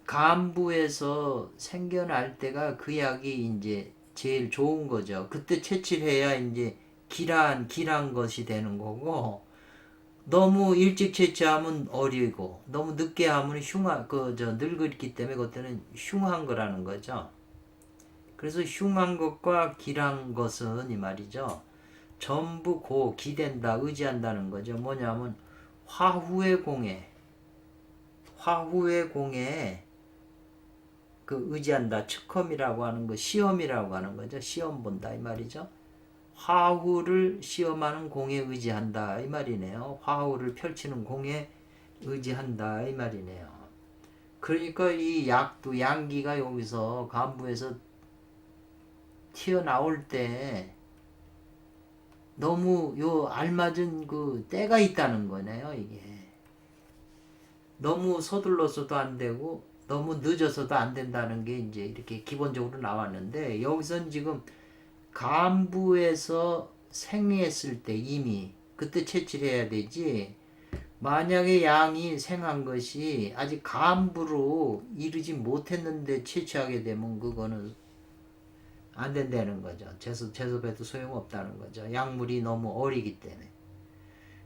[SPEAKER 1] 간부에서 생겨날 때가 그 약이 이제 제일 좋은 거죠. 그때 채취해야 이제 길한 것이 되는 거고 너무 일찍 채취하면 어리고 너무 늦게 하면 늙었기 때문에 그때는 흉한 거라는 거죠. 그래서 흉한 것과 길한 것은 이 말이죠. 전부 기댄다, 의지한다는 거죠. 뭐냐면 화후의 공에 그 의지한다, 측험이라고 하는 거, 시험이라고 하는 거죠. 시험 본다 이 말이죠. 화후를 시험하는 공에 의지한다 이 말이네요. 화후를 펼치는 공에 의지한다 이 말이네요. 그러니까 이 약도 양기가 여기서 간부에서 튀어나올 때 너무 알맞은 그 때가 있다는 거네요. 이게 너무 서둘러서도 안 되고 너무 늦어서도 안 된다는 게 이제 이렇게 기본적으로 나왔는데 여기선 지금 간부에서 생했을 때 이미 그때 채취를 해야 되지. 만약에 양이 생한 것이 아직 간부로 이르지 못했는데 채취하게 되면 그거는 안 된다는 거죠. 제섭해도 소용없다는 거죠. 약물이 너무 어리기 때문에.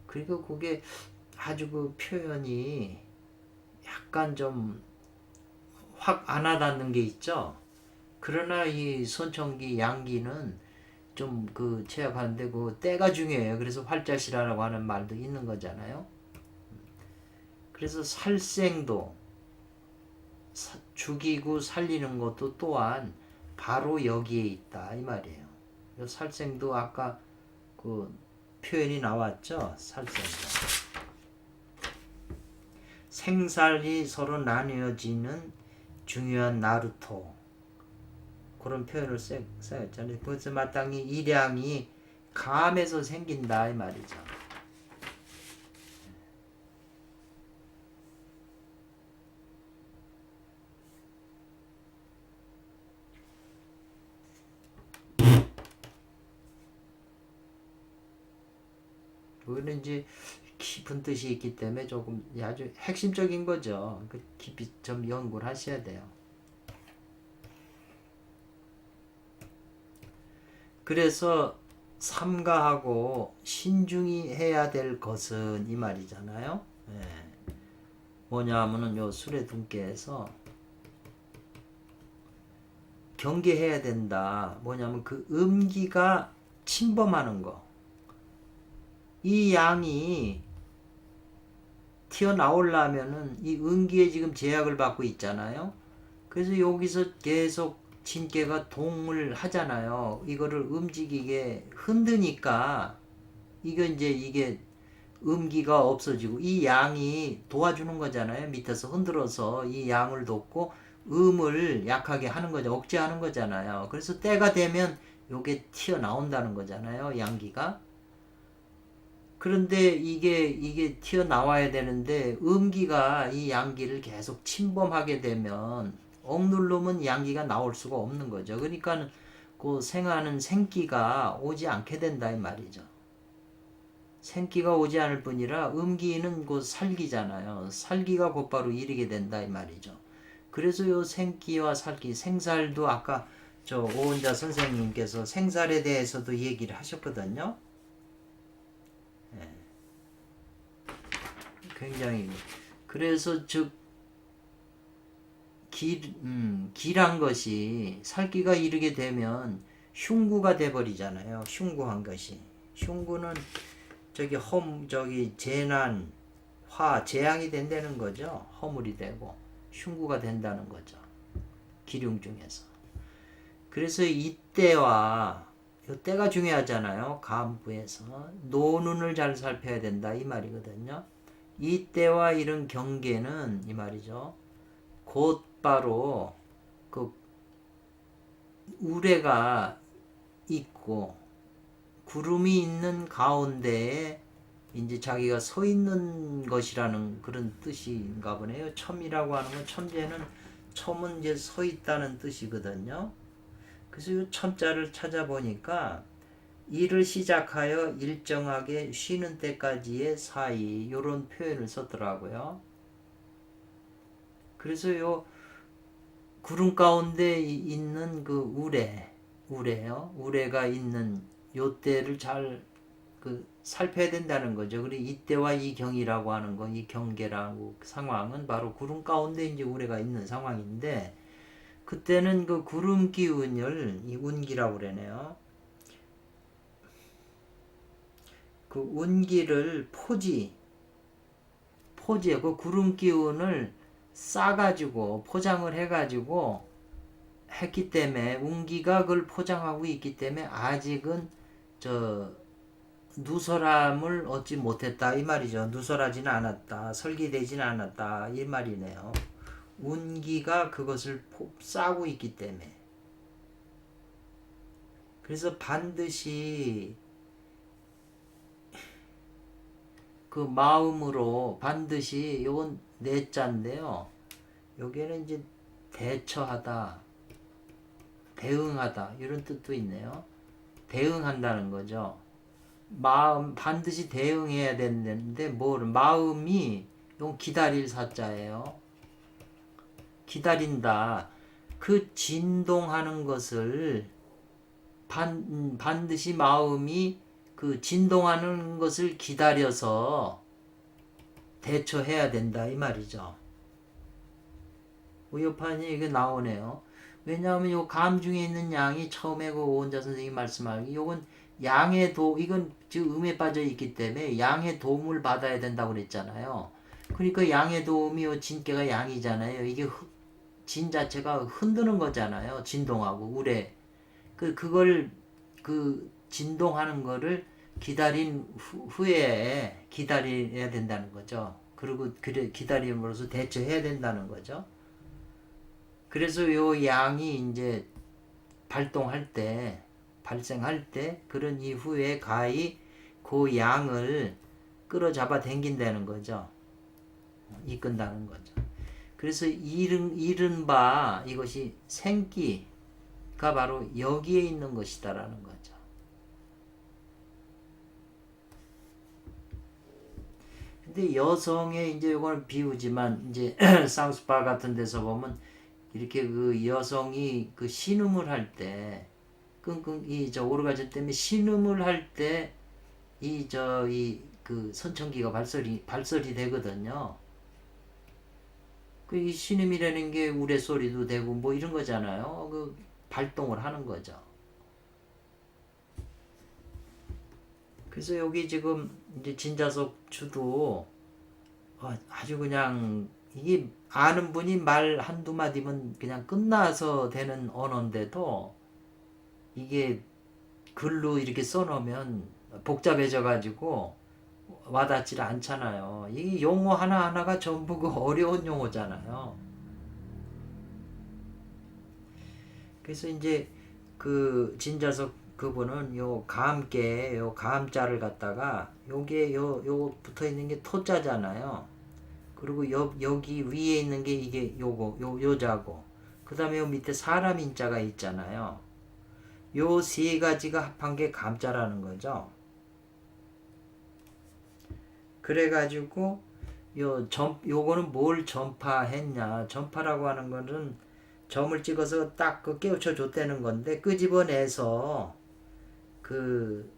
[SPEAKER 1] 그리고 그게 아주 그 표현이 약간 좀 확 안 와닿는 게 있죠. 그러나 이 손청기 양기는 좀 그 체압하는데 그 때가 중요해요. 그래서 활자시라라고 하는 말도 있는 거잖아요. 그래서 살생도 죽이고 살리는 것도 또한 바로 여기에 있다 이 말이에요. 살생도 아까 그 표현이 나왔죠. 살생도 생살이 서로 나뉘어지는 중요한 나루토 그런 표현을 써였잖아요. 그래서 마땅히 일양이 감에서 생긴다 이 말이죠. 그거는 이제 깊은 뜻이 있기 때문에 조금 아주 핵심적인 거죠. 그 깊이 좀 연구를 하셔야 돼요. 그래서 삼가하고 신중히 해야 될 것은 이 말이잖아요. 예. 뭐냐 하면은 요 술의 등께에서 경계해야 된다. 뭐냐면 그 음기가 침범하는 거. 이 양이 튀어나오려면은 이 음기에 지금 제약을 받고 있잖아요. 그래서 여기서 계속 진깨가 동을 하잖아요. 이거를 움직이게 흔드니까 이게 음기가 없어지고 이 양이 도와주는 거잖아요. 밑에서 흔들어서 이 양을 돕고 음을 약하게 하는 거죠. 억제하는 거잖아요. 그래서 때가 되면 요게 튀어나온다는 거잖아요. 양기가. 그런데 이게 튀어나와야 되는데 음기가 이 양기를 계속 침범하게 되면 억누르면 양기가 나올 수가 없는 거죠. 그러니까 그 생하는 생기가 오지 않게 된다 이 말이죠. 생기가 오지 않을 뿐이라 음기는 곧 살기잖아요. 살기가 곧바로 이르게 된다 이 말이죠. 그래서 요 생기와 살기, 생살도 아까 저 오은자 선생님께서 생살에 대해서도 얘기를 하셨거든요. 굉장히 그래서 즉 기란 것이 살기가 이르게 되면 흉구가 돼 버리잖아요. 흉구한 것이 흉구는 저기 재난 화 재앙이 된다는 거죠. 허물이 되고 흉구가 된다는 거죠. 기륭 중에서. 그래서 이때와 이때가 중요하잖아요. 간부에서 노눈을 잘 살펴야 된다 이 말이거든요. 이때와 이런 경계는 이 말이죠. 곧바로 그 우레가 있고 구름이 있는 가운데에 이제 자기가 서 있는 것이라는 그런 뜻인가 보네요. 첨이라고 하는 건 첨은 이제 서 있다는 뜻이거든요. 그래서 이 첨자를 찾아보니까 일을 시작하여 일정하게 쉬는 때까지의 사이 이런 표현을 썼더라고요. 그래서 요 구름 가운데 있는 그 우레요. 우레가 있는 요 때를 잘 살펴야 된다는 거죠. 그리고 이때와 이 경이라고 하는 건 이 경계라고 상황은 바로 구름 가운데 이제 우레가 있는 상황인데 그때는 그 구름 기운을 이 운기라고 그러네요. 그 운기를 포지에 그 구름 기운을 싸가지고 포장을 해가지고 했기 때문에 운기가 그걸 포장하고 있기 때문에 아직은 저 누설함을 얻지 못했다 이 말이죠. 누설하지는 않았다. 설계되지는 않았다 이 말이네요. 운기가 그것을 싸고 있기 때문에 그래서 반드시 그 마음으로 반드시 요건 내자인데요. 여기에는 이제 대처하다, 대응하다 이런 뜻도 있네요. 대응한다는 거죠. 마음 반드시 대응해야 되는데 마음이 이건 기다릴 사자예요. 기다린다. 그 진동하는 것을 반드시 마음이 그 진동하는 것을 기다려서 대처해야 된다 이 말이죠. 우여판이 이게 나오네요. 왜냐하면 요 감 중에 있는 양이 처음에 그 오은자 선생님 말씀하기 요건 이건 지금 음에 빠져 있기 때문에 양의 도움을 받아야 된다고 그랬잖아요. 그러니까 양의 도움이 요 진깨가 양이잖아요. 이게 진 자체가 흔드는 거잖아요. 진동하고 우레 그걸 진동하는 거를 기다린 후에 기다려야 된다는 거죠. 그리고 기다림으로써 대처해야 된다는 거죠. 그래서 요 양이 이제 발생할 때 그런 이후에 가히 그 양을 끌어잡아 당긴다는 거죠. 이끈다는 거죠. 그래서 이른바 이것이 생기가 바로 여기에 있는 것이다라는 거죠. 근데 여성의 이제 이거는 비유지만 이제 쌍수파 같은 데서 보면 이렇게 그 여성이 그 신음을 할 때 끙끙 이 저 오르가즘 때문에 신음을 할 때 이 저 이 그 선천기가 발설이 되거든요. 그 이 신음이라는 게 우레소리도 되고 뭐 이런 거잖아요. 그 발동을 하는 거죠. 그래서 여기 지금 이제 진자석 주도 아주 그냥 이게 아는 분이 말 한두 마디면 그냥 끝나서 되는 언어인데도 이게 글로 이렇게 써놓으면 복잡해져 가지고 와닿질 않잖아요. 이 용어 하나하나가 전부 그 어려운 용어잖아요. 그래서 이제 그 진자석 그분은 요 감께 요 감자를 갖다가 요게 요 붙어 있는 게 토자잖아요. 그리고 여기 위에 있는 게 이게 요거 요자고 그 다음에 요 밑에 사람 인자가 있잖아요. 요 세 가지가 합한 게 감자라는 거죠. 그래가지고 요거는 뭘 전파했냐. 전파라고 하는 거는 점을 찍어서 딱 그 깨우쳐 줬다는 건데 끄집어내서 그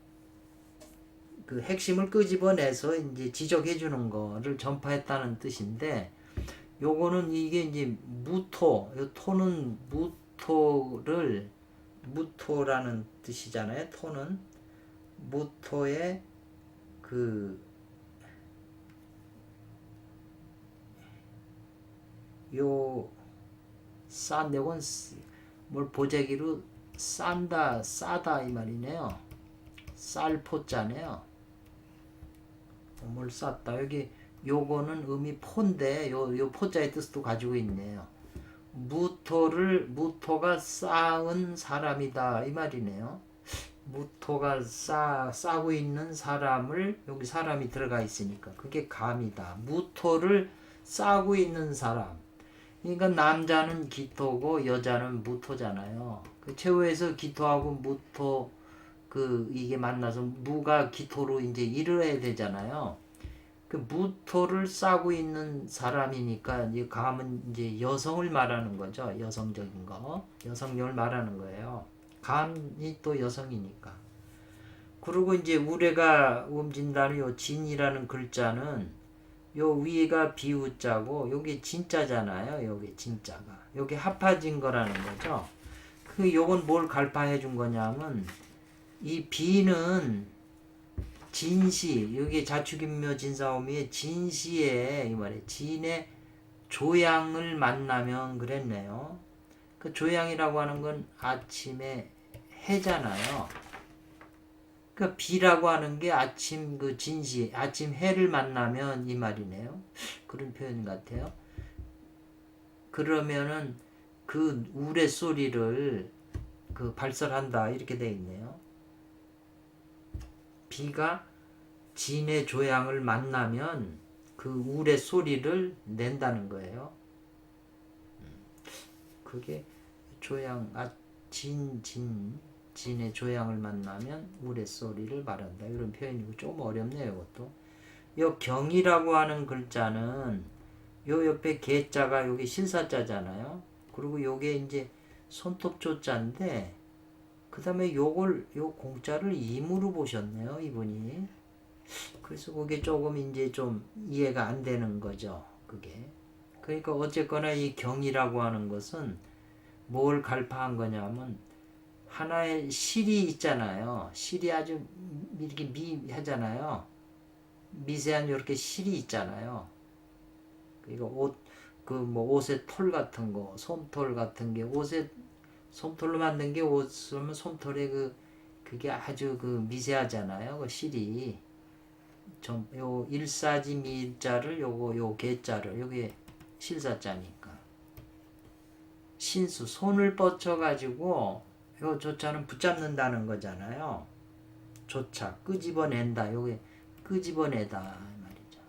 [SPEAKER 1] 핵심을 끄집어내서 이제 지적해 주는 거를 전파했다는 뜻인데 요거는 이게 이제 요 토는 무토라는 뜻이잖아요. 토는 무토의 그 요 싼데 뭘 보재기로 싸다 이 말이네요. 쌀포자네요. 뭘 쌌다. 여기 요거는 의미 포인데 요 포자의 뜻도 가지고 있네요. 무토가 쌓은 사람이다 이 말이네요. 무토가 싸고 있는 사람을 여기 사람이 들어가 있으니까 그게 감이다. 무토를 싸고 있는 사람. 그러니까 남자는 기토고 여자는 무토잖아요. 그 최후에서 기토하고 무토 이게 만나서 무가 기토로 이제 이르러야 되잖아요. 그 무토를 싸고 있는 사람이니까 이 감은 이제 여성을 말하는 거죠. 여성적인 거. 여성력을 말하는 거예요. 감이 또 여성이니까. 그리고 이제 우레가 움진다는 요 진이라는 글자는 요 위가 비우자고 여기 진짜잖아요. 여기 진짜가. 여기 합해진 거라는 거죠. 요건 뭘 갈파해 준 거냐면 이 비는 진시, 여기 자축인묘 진사오미의 진시에 이 말에 진의 조양을 만나면 그랬네요. 그 조양이라고 하는 건 아침에 해잖아요. 그 비라고 하는 게 아침 그 진시, 아침 해를 만나면 이 말이네요. 그런 표현 같아요. 그러면은 그 우레 소리를 그 발설한다 이렇게 돼 있네요. 비가 진의 조양을 만나면 그 우레 소리를 낸다는 거예요. 그게 조양 진의 조양을 만나면 우레 소리를 말한다. 이런 표현이고 조금 어렵네요. 이것도. 요 경이라고 하는 글자는 요 옆에 개자가 여기 실사자잖아요. 그리고 요게 이제 손톱조자인데 그 다음에 요 공자를 임으로 보셨네요. 이분이. 그래서 그게 조금 이제 좀 이해가 안 되는 거죠. 그게. 그러니까 어쨌거나 이 경이라고 하는 것은 뭘 갈파한 거냐면 하나의 실이 있잖아요. 실이 아주 이렇게 미하잖아요. 미세한 이렇게 실이 있잖아요. 그러니까 옷의 털 같은 거, 솜털 같은 게 옷에 솜털로 만든 게 옷이면 솜털에 그게 아주 미세하잖아요. 그 실이 요 일사지 미자를 요 개자를 요게 실사자니까 신수 손을 뻗쳐 가지고 요 조차는 붙잡는다는 거잖아요. 조차 끄집어낸다. 요게 끄집어내다 말이죠.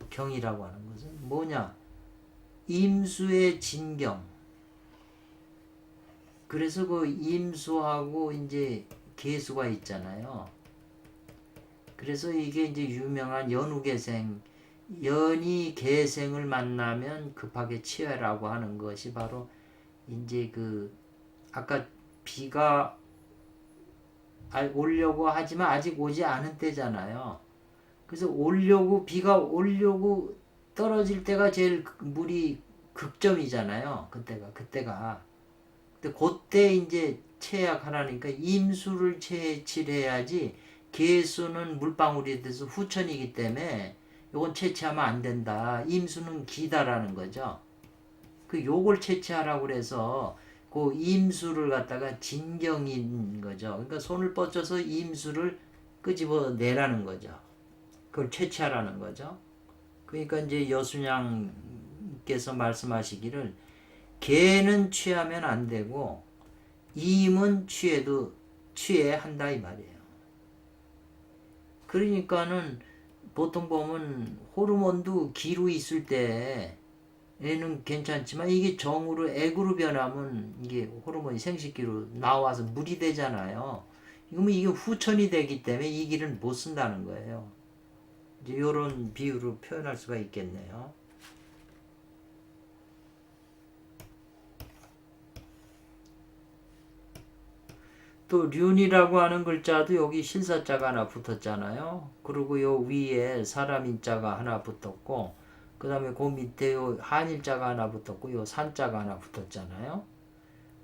[SPEAKER 1] 경이라고 하는 것은 뭐냐? 임수의 진경. 그래서 그 임수하고 이제 개수가 있잖아요. 그래서 이게 이제 유명한 연우계생, 연이 계생을 만나면 급하게 취하라고 하는 것이 바로 이제 그 아까 비가 오려고 하지만 아직 오지 않은 때잖아요. 그래서 비가 오려고 떨어질 때가 제일 물이 극점이잖아요. 그때가. 근데 그때 이제 채약하라니까 임수를 채취를 해야지 계수는 물방울이 돼서 후천이기 때문에 요건 채취하면 안 된다. 임수는 기다라는 거죠. 그 요걸 채취하라고 그래서 그 임수를 갖다가 진경인 거죠. 그러니까 손을 뻗쳐서 임수를 끄집어 내라는 거죠. 그걸 채취하라는 거죠. 그러니까 이제 여순양께서 말씀하시기를 개는 취하면 안 되고 임은 취해야 한다 이 말이에요. 그러니까는 보통 보면 호르몬도 기로 있을 때에는 괜찮지만 이게 정으로 액으로 변하면 이게 호르몬이 생식기로 나와서 물이 되잖아요. 이러면 이게 후천이 되기 때문에 이 길은 못 쓴다는 거예요. 이제 이런 비유로 표현할 수가 있겠네요. 또 륜이라고 하는 글자도 여기 실사자가 하나 붙었잖아요. 그리고 요 위에 사람인자가 하나 붙었고 그 다음에 그 밑에 요 한일자가 하나 붙었고 요 산자가 하나 붙었잖아요.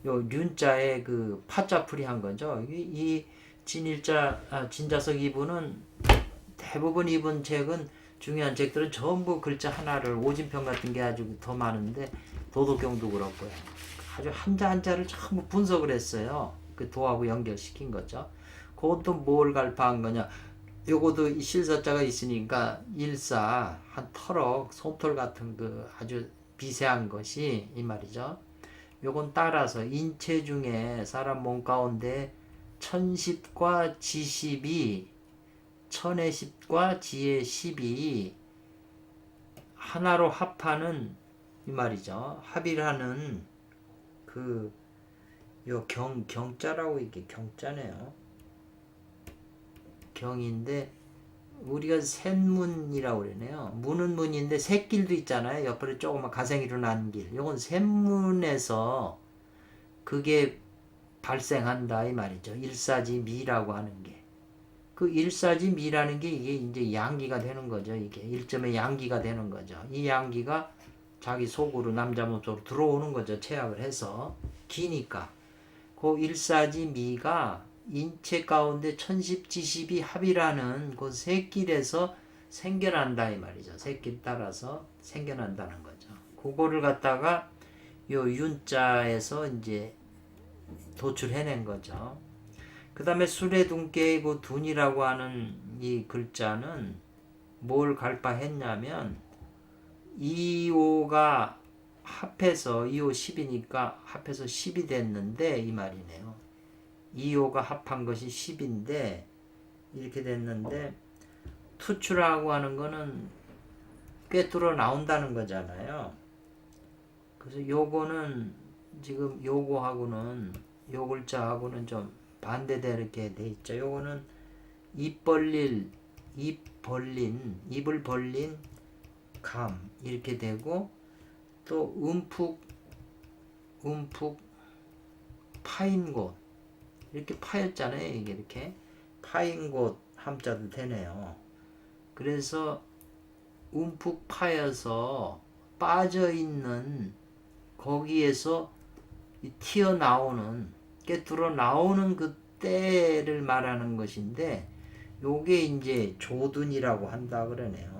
[SPEAKER 1] 요 륜자에 그 파자풀이 한 거죠. 이 진자석 이분은 대부분 이분 책은 중요한 책들은 전부 글자 하나를 오진편 같은 게 아주 더 많은데 도덕경도 그렇고요. 아주 한자 한자를 전부 분석을 했어요. 그 도하고 연결시킨 거죠. 그것도 뭘 갈파한 거냐? 요것도 실사자가 있으니까 일사 한 털럭 솜털 같은 그 아주 미세한 것이 이 말이죠. 요건 따라서 인체 중에 사람 몸 가운데 천십과 지십이 천의 십과 지의 십이 하나로 합하는 이 말이죠. 합일하는 그 요 경자라고 이게 경자네요. 경인데 우리가 셋문이라고 그러네요. 문은 문인데 셋길도 있잖아요. 옆으로 조그만 가생이로 난 길. 요건 셋문에서 그게 발생한다 이 말이죠. 일사지미라고 하는 게. 그 일사지미라는 게 이게 이제 양기가 되는 거죠. 이게 일점의 양기가 되는 거죠. 이 양기가 자기 속으로 남자 몸속으로 들어오는 거죠. 체약을 해서 기니까. 그 일사지미가 인체 가운데 천십지십이 합이라는 그 새길에서 생겨난다 이 말이죠. 새길 따라서 생겨난다는 거죠. 그거를 갖다가 요 윤자에서 이제 도출해낸 거죠. 그 다음에 수레둔께의 그 둔이라고 하는 이 글자는 뭘 갈파했냐면 2호가 합해서 2호 10이니까 합해서 10이 됐는데 이 말이네요. 2호가 합한 것이 10인데 이렇게 됐는데 투추라고 하는 거는 꿰뚫어 나온다는 거잖아요. 그래서 요거는 지금 요거하고는 요 글자하고는 좀 반대되어 이렇게 돼 있죠. 요거는 입 벌린 입을 벌린 감 이렇게 되고 또 움푹 파인 곳 이렇게 파였잖아요. 이게 이렇게 파인 곳 함자도 되네요. 그래서 움푹 파여서 빠져있는 거기에서 튀어나오는 깨뚫어 나오는 그 때를 말하는 것인데 요게 이제 조둔이라고 한다 그러네요.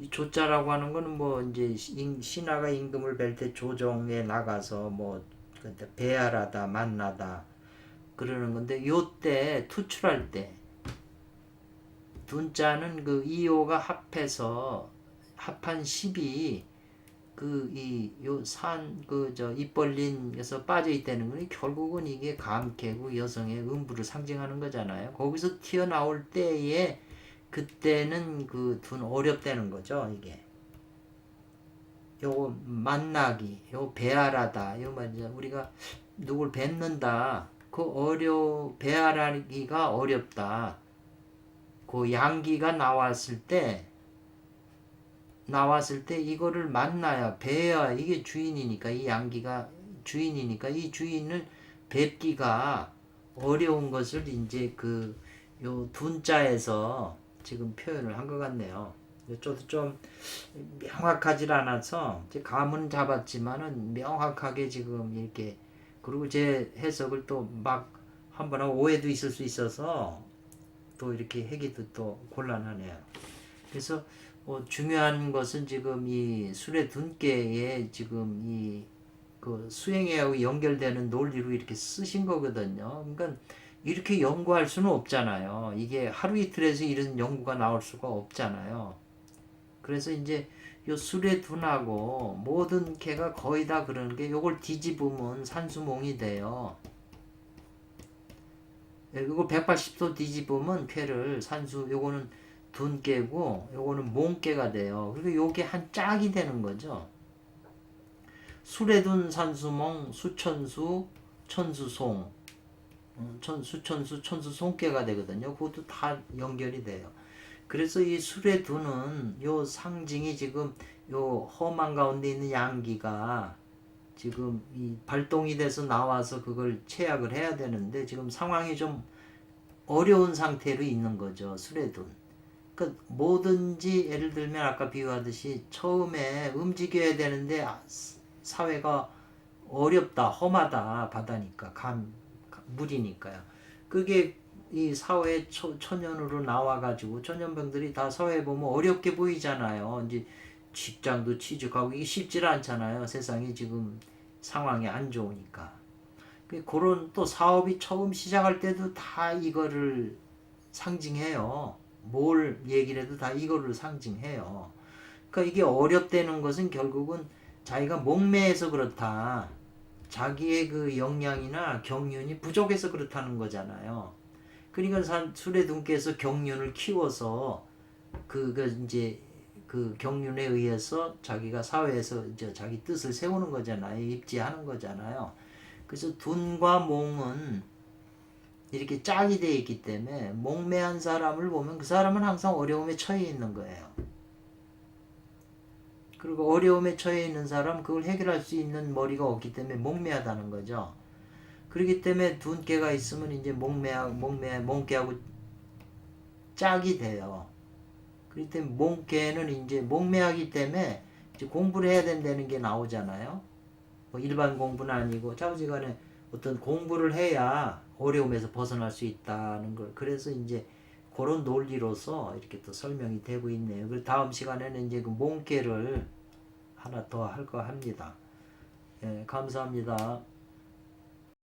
[SPEAKER 1] 이 조자라고 하는 거는 뭐 이제 신하가 임금을 뵐 때 조정에 나가서 뭐 배하라다 만나다 그러는 건데 요때 투출할 때 둔자는 그 이호가 합해서 합한 10이 입 벌린에서 빠져 있다는 건 결국은 이게 감개고 여성의 음부를 상징하는 거잖아요. 거기서 튀어나올 때에 그때는 그 둔 어렵다는 거죠. 이게 요거 만나기, 요 배하라다, 요 말이죠. 우리가 누굴 뵙는다. 배알하기가 어렵다. 그 양기가 나왔을 때 이거를 만나야 배야 이게 주인이니까 이 양기가 주인이니까 이 주인을 뵙기가 어려운 것을 이제 요 둔자에서 지금 표현을 한 것 같네요. 저도 좀 명확하지 않아서 이제 감은 잡았지만은 명확하게 지금 이렇게 그리고 제 해석을 또 막 한번 오해도 있을 수 있어서 또 이렇게 하기도 또 곤란하네요. 그래서 중요한 것은 지금 이 술의 둔께에 지금 그 수행하고 연결되는 논리로 이렇게 쓰신 거거든요. 그러니까 이렇게 연구할 수는 없잖아요. 이게 하루 이틀에서 이런 연구가 나올 수가 없잖아요. 그래서 이제 요 술의 둔하고 모든 개가 거의 다 그러는 게 요걸 뒤집으면 산수몽이 돼요. 이거 180도 뒤집으면 쾌를 요거는 둔깨고 요거는 몽깨가 돼요. 그리고 요게 한 짝이 되는 거죠. 술에 둔 산수몽 수천수 천수송 수천수 천수송깨가 되거든요. 그것도 다 연결이 돼요. 그래서 이 술에 두는 요 상징이 지금 요 험한 가운데 있는 양기가 지금 이 발동이 돼서 나와서 그걸 체약을 해야 되는데 지금 상황이 좀 어려운 상태로 있는 거죠. 술에 둔. 그러니까 뭐든지 예를 들면 아까 비유하듯이 처음에 움직여야 되는데 사회가 어렵다, 험하다, 바다니까, 물이니까요. 그게 이 사회 초년으로 나와가지고 초년병들이 다 사회에 보면 어렵게 보이잖아요. 이제 직장도 취직하고 이게 쉽지 않잖아요. 세상이 지금 상황이 안 좋으니까. 그런 또 사업이 처음 시작할 때도 다 이거를 상징해요. 뭘 얘기를 해도 다 이거를 상징해요. 그러니까 이게 어렵다는 것은 결국은 자기가 목매해서 그렇다. 자기의 그 역량이나 경륜이 부족해서 그렇다는 거잖아요. 그러니까 술의 둔께서 경륜을 키워서 이제 그 경륜에 의해서 자기가 사회에서 이제 자기 뜻을 세우는 거잖아요. 입지하는 거잖아요. 그래서 둔과 몽은 이렇게 짝이 되어 있기 때문에 목매한 사람을 보면 그 사람은 항상 어려움에 처해 있는 거예요. 그리고 어려움에 처해 있는 사람 그걸 해결할 수 있는 머리가 없기 때문에 목매하다는 거죠. 그렇기 때문에 둔깨가 있으면 이제 몽깨하고 짝이 돼요. 그렇기 때문에 몽깨는 이제 목매하기 때문에 이제 공부를 해야 된다는 게 나오잖아요. 뭐 일반 공부는 아니고 자우지간에 어떤 공부를 해야 어려움에서 벗어날 수 있다는 걸 그래서 이제 그런 논리로서 이렇게 또 설명이 되고 있네요. 그 다음 시간에는 이제 그 몽깨를 하나 더 할 거 합니다. 예, 감사합니다.